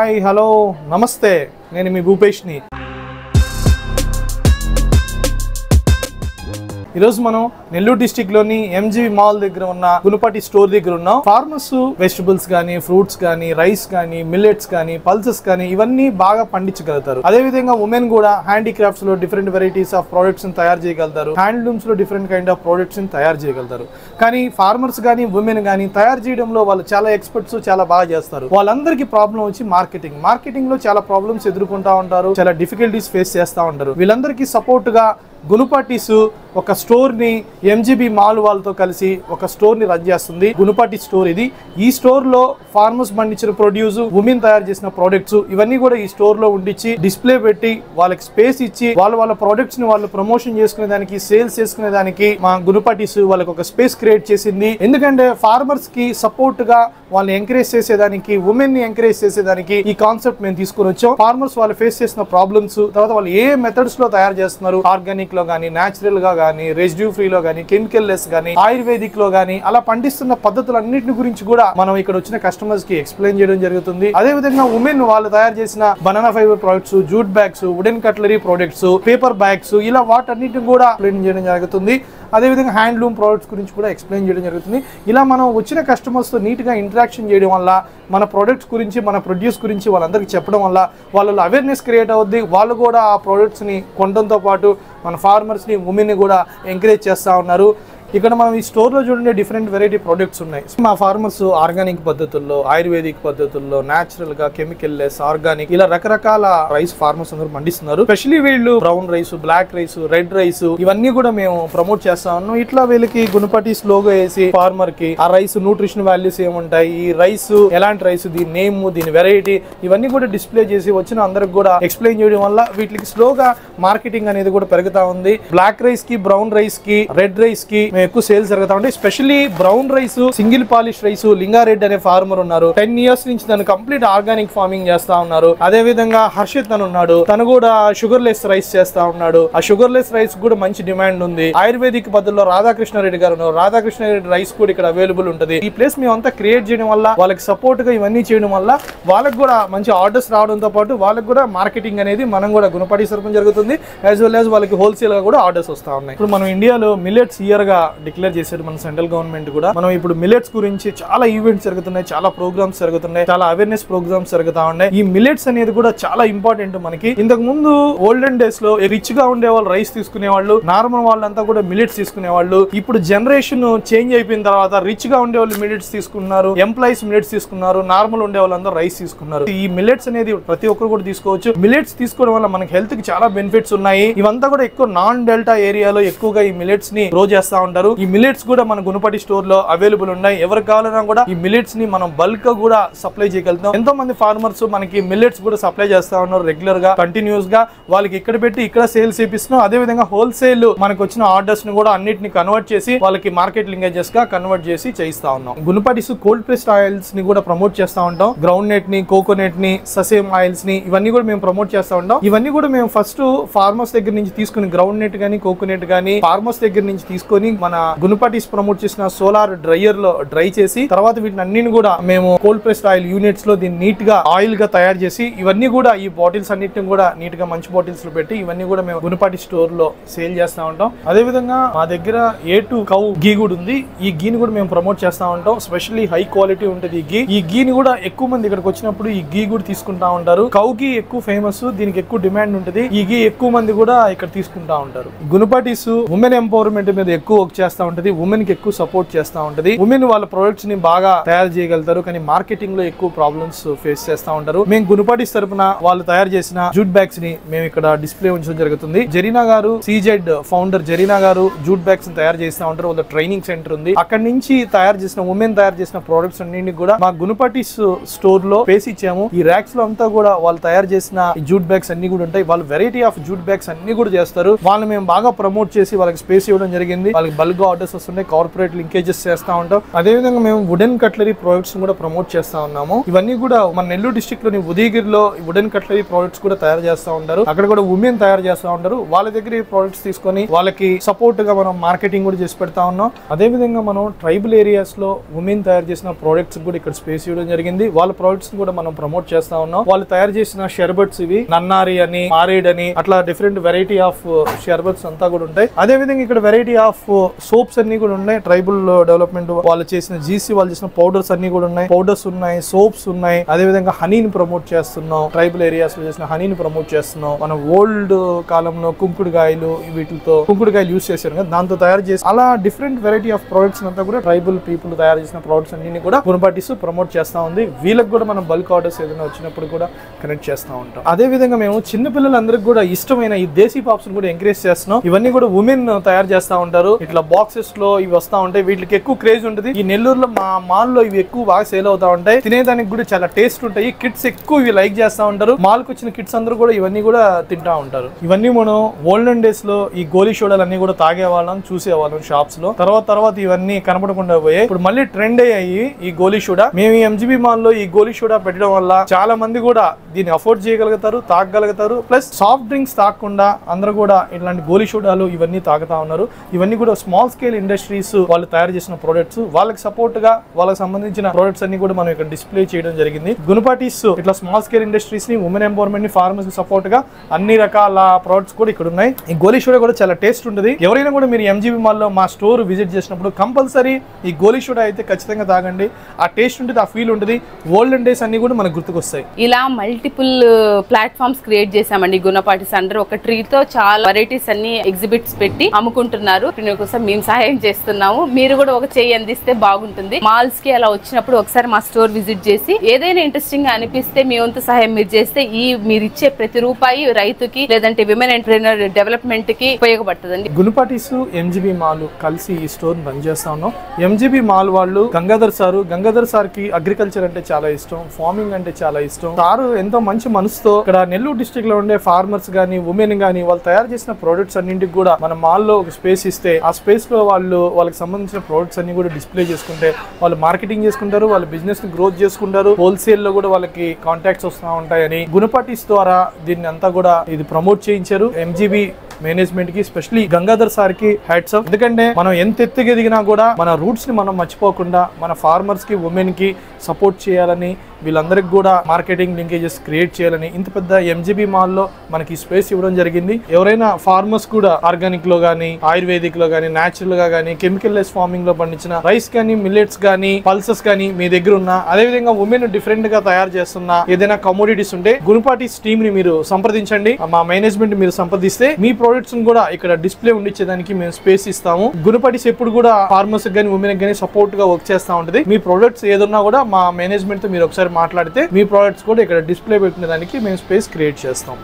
Hi hello నమస్తే, నేను మీ భూపేష్ని. ఈరోజు మనం నెల్లూరు డిస్టిక్ లోని ఎంజీ మాల్ దగ్గర ఉన్న గునుపటి స్టోర్ దగ్గర ఉన్నాం. ఫార్మర్స్ వెజిటబుల్స్ కానీ, ఫ్రూట్స్ కానీ, రైస్ కానీ, మిల్లెట్స్ కానీ, పల్సెస్ కానీ ఇవన్నీ బాగా పండించగలుగుతారు. అదే విధంగా ఉమెన్ కూడా హ్యాండీక్రాఫ్ట్స్ లో డిఫరెంట్ వెరైటీస్ ఆఫ్ ప్రొడక్ట్స్ తయారు చేయగలుగుతారు. హ్యాండ్లూమ్స్ లో డిఫరెంట్ కైండ్ ఆఫ్ ప్రొడక్ట్స్ తయారు చేయగలుగుతారు. కానీ ఫార్మర్స్ కానీ, ఉమెన్ కానీ తయారు చేయడంలో వాళ్ళు చాలా ఎక్స్పర్ట్స్, చాలా బాగా చేస్తారు. వాళ్ళందరికీ ప్రాబ్లం వచ్చి మార్కెటింగ్ లో చాలా ప్రాబ్లమ్స్ ఎదుర్కొంటా ఉంటారు, చాలా డిఫికల్టీస్ ఫేస్ చేస్తూ ఉంటారు. వీళ్ళందరికీ సపోర్ట్ గా గునుపటిస్ ఒక స్టోర్ ని ఎంజీబీ మాల్ వాళ్ళతో కలిసి ఒక స్టోర్ ని రన్ చేస్తుంది. గునుపటి స్టోర్ ఇది. ఈ స్టోర్ లో ఫార్మర్స్ పండించిన ప్రొడ్యూస్, ఉమెన్ తయారు చేసిన ప్రొడక్ట్స్ ఇవన్నీ కూడా ఈ స్టోర్ లో ఉండిచ్చి డిస్ప్లే పెట్టి వాళ్ళకి స్పేస్ ఇచ్చి వాళ్ళ ప్రొడక్ట్స్ ని వాళ్ళు ప్రమోషన్ చేసుకునే దానికి, సేల్స్ చేసుకునే దానికి మా గునుపటిస్ వాళ్ళకి ఒక స్పేస్ క్రియేట్ చేసింది. ఎందుకంటే ఫార్మర్స్ కి సపోర్ట్ గా వాళ్ళని ఎంకరేజ్ చేసేదానికి, ఉమెన్ ని ఎంకరేజ్ చేసేదానికి ఈ కాన్సెప్ట్ మేము తీసుకుని వచ్చాం. ఫార్మర్స్ వాళ్ళు ఫేస్ చేసిన ప్రాబ్లమ్స్, తర్వాత వాళ్ళు ఏ మెథడ్స్ లో తయారు చేస్తున్నారు, ఆర్గానిక్ లో గానీ, న్యాచురల్ గా గానీ, రెసిడ్యూ ఫ్రీ లో గానీ, కెమికల్ లెస్ గానీ, ఆయుర్వేదిక్ లో గానీ, అలా పండిస్తున్న పద్ధతులన్నింటి గురించి కూడా మనం ఇక్కడ వచ్చిన కస్టమర్స్ కి ఎక్స్ప్లెయిన్ చేయడం జరుగుతుంది. అదే విధంగా ఉమెన్ వాళ్ళు తయారు చేసిన banana fibre products, jute bags, wooden cutlery products, paper bags, ఇలా వాటన్నిటిని కూడా ఎక్స్ప్లెయిన్ చేయడం జరుగుతుంది. అదేవిధంగా హ్యాండ్లూమ్ ప్రొడక్ట్స్ గురించి కూడా ఎక్స్ప్లెయిన్ చేయడం జరుగుతుంది. ఇలా మనం వచ్చిన కస్టమర్స్తో నీట్గా ఇంటరాక్షన్ చేయడం వల్ల, మన ప్రొడక్ట్స్ గురించి, మన ప్రొడ్యూస్ గురించి వాళ్ళందరికీ చెప్పడం వల్ల వాళ్ళలో అవేర్నెస్ క్రియేట్ అవుద్ది. వాళ్ళు కూడా ఆ ప్రొడక్ట్స్ని కొనడంతో పాటు మన ఫార్మర్స్ని, ఉమెన్ని కూడా ఎంకరేజ్ చేస్తూ ఉన్నారు. ఇక్కడ మనం ఈ స్టోర్లో చూడండి డిఫరెంట్ వెరైటీ ప్రొడక్ట్స్ ఉన్నాయి. మా ఫార్మర్స్ ఆర్గానిక్ పద్ధతుల్లో, ఆయుర్వేదిక్ పద్ధతుల్లో, న్యాచురల్ గా, కెమికల్ లెస్, ఆర్గానిక్, ఇలా రకరకాల రైస్ ఫార్మర్స్ అందరూ పండిస్తున్నారు. స్పెషల్లీ వీళ్ళు brown rice, black rice, red rice ఇవన్నీ కూడా మేము ప్రమోట్ చేస్తా ఉన్నాం. ఇట్లా వీళ్ళకి గునుపటిస్ లోగో వేసి ఫార్మర్ కి ఆ రైస్ న్యూట్రిషన్ వాల్యూస్ ఏముంటాయి, ఈ రైస్ ఎలాంటి రైస్, దీని నేమ్, దీని వెరైటీ ఇవన్నీ కూడా డిస్ప్లే చేసి వచ్చిన అందరికి కూడా ఎక్స్ప్లెయిన్ చేయడం వల్ల వీటికి స్లోగా మార్కెటింగ్ అనేది కూడా పెరుగుతా ఉంది. బ్లాక్ రైస్ కి, బ్రౌన్ రైస్ కి, రెడ్ రైస్ కి ఎక్కువ సేల్స్ జరుగుతా ఉంటాయి. Specially brown rice, single polish rice, Lingareddy అనే ఫార్మర్ ఉన్నారు. 10 years నుంచి తను కంప్లీట్ ఆర్గానిక్ ఫార్మింగ్ చేస్తా ఉన్నారు. అదే విధంగా హర్షిత్ అని ఉన్నాడు, తను కూడా షుగర్ లెస్ రైస్ చేస్తా ఉన్నాడు. ఆ షుగర్ లెస్ రైస్ కూడా మంచి డిమాండ్ ఉంది. ఆయుర్వేదిక్ పద్ధతిలో రాధాకృష్ణారెడ్డి గారు ఉన్నారు. రాధాకృష్ణారెడ్డి రైస్ కూడా ఇక్కడ అవైలబుల్ ఉంటుంది. ఈ ప్లేస్ మేము అంతా క్రియేట్ చేయడం వల్ల, వాళ్ళకి సపోర్ట్ గా ఇవన్నీ చేయడం వల్ల వాళ్ళకి కూడా మంచి ఆర్డర్స్ రావడంతో పాటు వాళ్ళకి కూడా మార్కెటింగ్ అనేది మనం కూడా గుణపడి సరఫరా జరుగుతుంది. యాజ్ వెల్ యాజ్ వాళ్ళకి హోల్సేల్ గా కూడా ఆర్డర్స్ వస్తా ఉన్నాయి. ఇప్పుడు మనం ఇండియాలో మిల్లెట్స్ ఇయర్ గా డిక్లేర్ చేశారు మన సెంట్రల్ గవర్నమెంట్ కూడా. మనం ఇప్పుడు మిల్లెట్స్ గురించి చాలా ఈవెంట్స్ జరుగుతున్నాయి, చాలా ప్రోగ్రామ్స్ జరుగుతున్నాయి, చాలా అవేర్నెస్ ప్రోగ్రామ్స్ జరుగుతా ఉన్నాయి. ఈ మిల్లెట్స్ అనేది కూడా చాలా ఇంపార్టెంట్ మనకి. ఇంతకు ముందు ఓల్డెన్ డేస్ లో రిచ్ గా ఉండే వాళ్ళు రైస్ తీసుకునే వాళ్ళు, నార్మల్ వాళ్ళంతా కూడా మిల్లెట్స్ తీసుకునే వాళ్ళు. ఇప్పుడు జనరేషన్ చేంజ్ అయిపోయిన తర్వాత రిచ్ గా ఉండే వాళ్ళు మిల్లెట్స్ తీసుకున్నారు, ఎంప్లాయీస్ మిల్లెట్స్ తీసుకున్నారు, నార్మల్ ఉండే వాళ్ళందరూ రైస్ తీసుకున్నారు. ఈ మిల్లెట్స్ అనేది ప్రతి ఒక్కరు కూడా తీసుకోవచ్చు. మిల్లెట్స్ తీసుకోవడం వల్ల మనకి హెల్త్ కి చాలా బెనిఫిట్స్ ఉన్నాయి. ఇవంతా కూడా ఎక్కువ నాన్ డెల్టా ఏరియాలో ఎక్కువగా ఈ మిల్లెట్స్ ని గ్రో చేస్తా ఉంటారు. ఈ మిల్లెట్స్ కూడా మన గుణపటి స్టోర్ లో అవైలబుల్ ఉన్నాయి. ఎవరికి కావాలన్నా కూడా ఈ మిల్లెట్స్ ని మనం బల్క్ గా కూడా సప్లై చేయగలుగుతాం. ఎంతో మంది ఫార్మర్స్ మనకి మిల్లెట్స్ కూడా సప్లై చేస్తా ఉన్నారు రెగ్యులర్ గా, కంటిన్యూస్ గా. వాళ్ళకి ఇక్కడ పెట్టి ఇక్కడ సేల్స్ చేపిస్తున్నాం. అదే విధంగా హోల్సేల్ మనకు వచ్చిన ఆర్డర్స్ ని కూడా అన్నిటిని కన్వర్ట్ చేసి వాళ్ళకి మార్కెట్ లింకేజెస్ గా కన్వర్ట్ చేసి చేయిస్తా ఉన్నాం. గుణపటిస్ కోల్డ్ ప్రెస్డ్ ఆయిల్స్ ని కూడా ప్రమోట్ చేస్తా ఉంటాం. గ్రౌండ్ నెట్ ని, కోకోనట్ ని, ససేమ్ ఆయిల్స్ ని ఇవన్నీ కూడా మేము ప్రమోట్ చేస్తా ఉంటాం. ఇవన్నీ కూడా మేము ఫస్ట్ ఫార్మర్స్ దగ్గర నుంచి తీసుకుని, గ్రౌండ్ నెట్ గానీ, కోకోనట్ గానీ ఫార్మర్స్ దగ్గర నుంచి తీసుకొని మన గుణపటిస్ ప్రమోట్ చేసిన సోలార్ డ్రైయర్ లో డ్రై చేసి, తర్వాత వీటిని అన్నిని కూడా మేము కోల్డ్ ప్రెస్డ్ ఆయిల్ యూనిట్స్ లో దీన్ని నీట్ గా ఆయిల్ గా తయారు చేసి, ఇవన్నీ కూడా ఈ బాటిల్స్ అన్నిటిని కూడా నీట్ గా మంచి బాటిల్స్ లో పెట్టి ఇవన్నీ కూడా మేము గుణపటి స్టోర్ లో సేల్ చేస్తా ఉంటాం. అదే విధంగా మా దగ్గర A2 కౌ గీ కూడా ఉంది. ఈ గీని కూడా మేము ప్రమోట్ చేస్తా ఉంటాం. స్పెషల్లీ హై క్వాలిటీ ఉంటుంది ఈ గీ. ఈ గీని కూడా ఎక్కువ మంది ఇక్కడికి వచ్చినప్పుడు ఈ గీ కూడా తీసుకుంటా ఉంటారు. కౌ గీ ఎక్కువ ఫేమస్, దీనికి ఎక్కువ డిమాండ్ ఉంటుంది. ఈ గీ ఎక్కువ మంది కూడా ఇక్కడ తీసుకుంటా ఉంటారు. గుణపటిస్ ఉమెన్ ఎంపవర్మెంట్ మీద ఎక్కువ వర్క్ చేస్తా ఉంటది. ఉమెన్ కి ఎక్కువ సపోర్ట్ చేస్తా ఉంటది. ఉమెన్ వాళ్ళ ప్రొడక్ట్స్ ని బాగా తయారు చేయగలుగుతారు, కానీ మార్కెటింగ్ లో ఎక్కువ ప్రాబ్లమ్స్ ఫేస్ చేస్తా ఉంటారు. మేము గుణపటిస్ తరపున వాళ్ళు తయారు చేసిన జూట్ బ్యాగ్స్ ని మేము ఇక్కడ డిస్ప్లే ఉంచడం జరుగుతుంది. జరీనా గారు, CZ ఫౌండర్ జరీనా గారు జూట్ బ్యాగ్స్ ని తయారు చేస్తా ఉంటారు. వాళ్ళ ట్రైనింగ్ సెంటర్ ఉంది. అక్కడ నుంచి తయారు చేసిన, ఉమెన్ తయారు చేసిన ప్రొడక్ట్స్ అన్నింటినీ కూడా మా గుణపటిస్ స్టోర్ లో వేసి ఇచ్చాము. ఈ ర్యాక్స్ లో అంతా కూడా వాళ్ళు తయారు చేసిన జూట్ బ్యాగ్స్ అన్ని కూడా ఉంటాయి. వాళ్ళు వెరైటీ ఆఫ్ జూట్ బ్యాగ్స్ అన్ని కూడా చేస్తారు. వాళ్ళు మేము బాగా ప్రమోట్ చేసి వాళ్ళకి స్పేస్ ఇవ్వడం జరిగింది. వాళ్ళకి బల్క్ ఆర్డర్స్ వస్తున్నాయి, కార్పొరేట్ లింకేజెస్ చేస్తా ఉంటాం. అదే విధంగా మేము వుడెన్ కట్లరీ ప్రొడక్ట్స్ కూడా ప్రమోట్ చేస్తా ఉన్నాము. ఇవన్నీ కూడా మన నెల్లూరు డిస్ట్రిక్ట్ లోని ఉదయగిరిలో వుడెన్ కట్లరీ ప్రొడక్ట్స్ కూడా తయారు చేస్తా ఉంటారు. అక్కడ కూడా ఉమెన్ తయారు చేస్తా ఉంటారు. వాళ్ళ దగ్గర ఈ ప్రొడక్ట్స్ తీసుకొని వాళ్ళకి సపోర్ట్ గా మనం మార్కెటింగ్ కూడా చేసి పెడతా ఉన్నాం. అదే విధంగా మనం ట్రైబల్ ఏరియాస్ లో ఉమెన్ తయారు చేసిన ప్రొడక్ట్స్ కూడా ఇక్కడ స్పేస్ ఇవ్వడం జరిగింది. వాళ్ళ ప్రొడక్ట్స్ కూడా మనం ప్రమోట్ చేస్తా ఉన్నాం. వాళ్ళు తయారు చేసిన షర్బట్స్ ఇవి నన్నారి అని, మారేడ్ అని, అట్లా డిఫరెంట్ వెరైటీ ఆఫ్ షర్బట్స్ అంతా కూడా ఉంటాయి. అదే విధంగా ఇక్కడ వెరైటీ ఆఫ్ సోప్స్ అన్ని కూడా ఉన్నాయి. ట్రైబల్ డెవలప్మెంట్ వాళ్ళు చేసిన జీసీ వాళ్ళు చేసిన పౌడర్స్ అన్ని కూడా ఉన్నాయి. పౌడర్స్ ఉన్నాయి, సోప్స్ ఉన్నాయి. అదే విధంగా హనీని ప్రమోట్ చేస్తున్నాం. ట్రైబల్ ఏరియాస్ లో చేసిన హనీని ప్రమోట్ చేస్తున్నాం. మనం ఓల్డ్ కాలంలో కుంకుడుకాయలు వీటితో కుంకుడుకాయలు యూస్ చేశారు కదా, దాంతో తయారు చేసి అలా డిఫరెంట్ వెరైటీ ఆఫ్ ప్రొడక్ట్స్ అంతా కూడా ట్రైబల్ పీపుల్ తయారు చేసిన ప్రొడక్ట్స్ అన్ని కూడా గుణపాటిస్ ప్రమోట్ చేస్తా ఉంది. వీళ్ళకి కూడా మనం బల్క్ ఆర్డర్స్ ఏదైనా వచ్చినప్పుడు కూడా కనెక్ట్ చేస్తా ఉంటాం. అదే విధంగా మేము చిన్న పిల్లలందరికీ కూడా ఇష్టమైన ఈ దేశీ పాప్స్ కూడా ఎంకరేజ్ చేస్తున్నాం. ఇవన్నీ కూడా ఉమెన్ తయారు చేస్తా ఉంటారు. ఇట్లా బాక్సెస్ లో ఇవి వస్తా ఉంటాయి. వీటికి ఎక్కువ క్రేజ్ ఉంటుంది. ఈ నెల్లూరులో మా మాల్ లో ఇవి ఎక్కువ బాగా సేల్ అవుతా ఉంటాయి. తినేదానికి కూడా చాలా టేస్ట్ ఉంటాయి. కిడ్స్ ఎక్కువ ఇవి లైక్ చేస్తా ఉంటారు. మాల్ కు వచ్చిన కిడ్స్ అందరూ కూడా ఇవన్నీ కూడా తింటా ఉంటారు. ఇవన్నీ మనం ఓల్డెన్ డేస్ లో ఈ గోలీ సోడాలు అన్ని కూడా తాగేవాళ్ళం, చూసేవాళ్ళం షాప్స్ లో. తర్వాత ఇవన్నీ కనపడకుండా పోయాయి. ఇప్పుడు మళ్ళీ ట్రెండ్ అయ్యాయి ఈ గోలీ సోడా. మేము ఈ ఎంజీబీ మాల్ లో ఈ గోలీ సోడా పెట్టడం వల్ల చాలా మంది కూడా దీన్ని అఫోర్డ్ చేయగలుగుతారు, తాగగలుగుతారు. ప్లస్ సాఫ్ట్ డ్రింక్స్ తాగకుండా అందరూ కూడా ఇట్లాంటి గోలీ సోడాలు ఇవన్నీ తాగుతా ఉన్నారు. ఇవన్నీ కూడా స్మాల్ స్కేల్ ఇండస్ట్రీస్ వాళ్ళు తయారు చేసిన ప్రొడక్ట్స్. వాళ్ళకి సపోర్ట్ గా వాళ్ళకి సంబంధించిన ప్రొడక్ట్స్ అన్ని కూడా మనం ఇక్కడ డిస్ప్లే చేయడం జరిగింది. గుణపాటిస్ ఇట్లా స్మాల్ స్కేల్ ఇండస్ట్రీస్ ని, ఉమెన్ ఎంపవర్మెంట్ ని, ఫార్మర్స్ కి సపోర్ట్ గా అన్ని రకాల ప్రొడక్ట్స్ కూడా ఇక్కడ ఉన్నాయి. ఈ గోలీ సోడా కూడా చాలా టేస్ట్ ఉంటుంది. ఎవరైనా కూడా మీరు ఎంజీబీ మాల్ లో మా స్టోర్ విజిట్ చేసినప్పుడు కంపల్సరీ ఈ గోలీ సోడా అయితే ఖచ్చితంగా తాగండి. ఆ టేస్ట్ ఉంటుంది, ఆ ఫీల్ ఉంటుంది. ఓల్డెన్ డేస్ అన్ని కూడా మనకు గుర్తుకొస్తాయి. ఇలా మల్టిపుల్ ప్లాట్ఫామ్స్ క్రియేట్ చేసామండి గుణపాటిస్ అండర్. ఒక ట్రీతో చాలా వెరైటీస్ అన్ని ఎగ్జిబిట్స్ పెట్టి అమ్ముకుంటున్నారు. కోసం మేము సహాయం చేస్తున్నాము. మీరు కూడా ఒక చేయి అందిస్తే బాగుంటుంది. మాల్స్ కి అలా వచ్చినప్పుడు ఒకసారి మా స్టోర్ విజిట్ చేసి ఏదైనా ఇంట్రెస్టింగ్ గా అనిపిస్తే మీ వంతు సహాయం మీరు చేస్తే మీరు ఇచ్చే ప్రతి రూపాయి రైతుకి లేదంటే విమెన్ ఎంటర్‌ప్రెన్యూర్ డెవలప్మెంట్ కి ఉపయోగపడుతుందండి. గుణపాటిస్ ఎంజీబీ మాల్ కలిసి ఈ స్టోర్ రన్ చేస్తా ఉన్నాం. ఎంజీబీ మాల్ వాళ్ళు గంగాధర్ సార్ కి అగ్రికల్చర్ అంటే చాలా ఇష్టం, ఫార్మింగ్ అంటే చాలా ఇష్టం. సారు ఎంతో మంచి మనసుతో ఇక్కడ నెల్లూరు డిస్ట్రిక్ట్ లో ఉండే ఫార్మర్స్ గానీ, ఉమెన్ గానీ వాళ్ళు తయారు చేసిన ప్రొడక్ట్స్ అన్నింటికి కూడా మన మాల్ లో ఒక స్పేస్ ఇస్తే ఆ స్పేస్ లో వాళ్ళకి సంబంధించిన ప్రొడక్ట్స్ అన్ని కూడా డిస్ప్లే చేసుకుంటే వాళ్ళు మార్కెటింగ్ చేసుకుంటారు, వాళ్ళ బిజినెస్ ని గ్రోత్ చేసుకుంటారు. హోల్సేల్ లో కూడా వాళ్ళకి కాంటాక్ట్స్ వస్తూ ఉంటాయని గుణపాటిస్ ద్వారా దీన్ని అంతా కూడా ఇది ప్రమోట్ చేయించారు. ఎంజీబీ మేనేజ్మెంట్ కి, స్పెషల్లీ గంగాధర్ సార్ కి హ్యాట్స్ ఆఫ్. ఎందుకంటే మనం ఎంత ఎత్తుకెదిగినా కూడా మన రూట్స్ ని మనం మర్చిపోకుండా మన ఫార్మర్స్ కి, ఉమెన్ కి సపోర్ట్ చేయాలని, వీళ్ళందరికి కూడా మార్కెటింగ్ లింకేజెస్ క్రియేట్ చేయాలని ఇంత పెద్ద ఎంజీబీ మాల్ లో మనకి స్పేస్ ఇవ్వడం జరిగింది. ఎవరైనా ఫార్మర్స్ కూడా ఆర్గానిక్ లో గానీ, ఆయుర్వేదిక్ లో గానీ, నేచురల్ గా గానీ, కెమికల్ లెస్ ఫార్మింగ్ లో పండించిన రైస్ కానీ, మిల్లెట్స్ కానీ, పల్సెస్ కానీ మీ దగ్గర ఉన్న, అదే విధంగా ఉమెన్ డిఫరెంట్ గా తయారు చేస్తున్న ఏదైనా కమోడిటీస్ ఉంటే గుణపాటిస్ టీమ్ ని మీరు సంప్రదించండి. మా మేనేజ్మెంట్ మీరు సంప్రదిస్తే మీ ప్రొడక్ట్స్ కూడా ఇక్కడ డిస్ప్లే ఉండించేదానికి మేము స్పేస్ ఇస్తాము. గుణపాటిస్ ఎప్పుడు కూడా ఫార్మర్స్ గానీ, ఉమెన్ గానీ సపోర్ట్ గా వర్క్ చేస్తా ఉంటుంది. మీ ప్రొడక్ట్స్ ఏదన్నా కూడా మా మేనేజ్మెంట్ తో మీరు ఒకసారి మాట్లాడితే మీ ప్రొడక్ట్స్ కూడా ఇక్కడ డిస్ప్లే పెట్టిన దానికి మేము స్పేస్ క్రియేట్ చేస్తాం.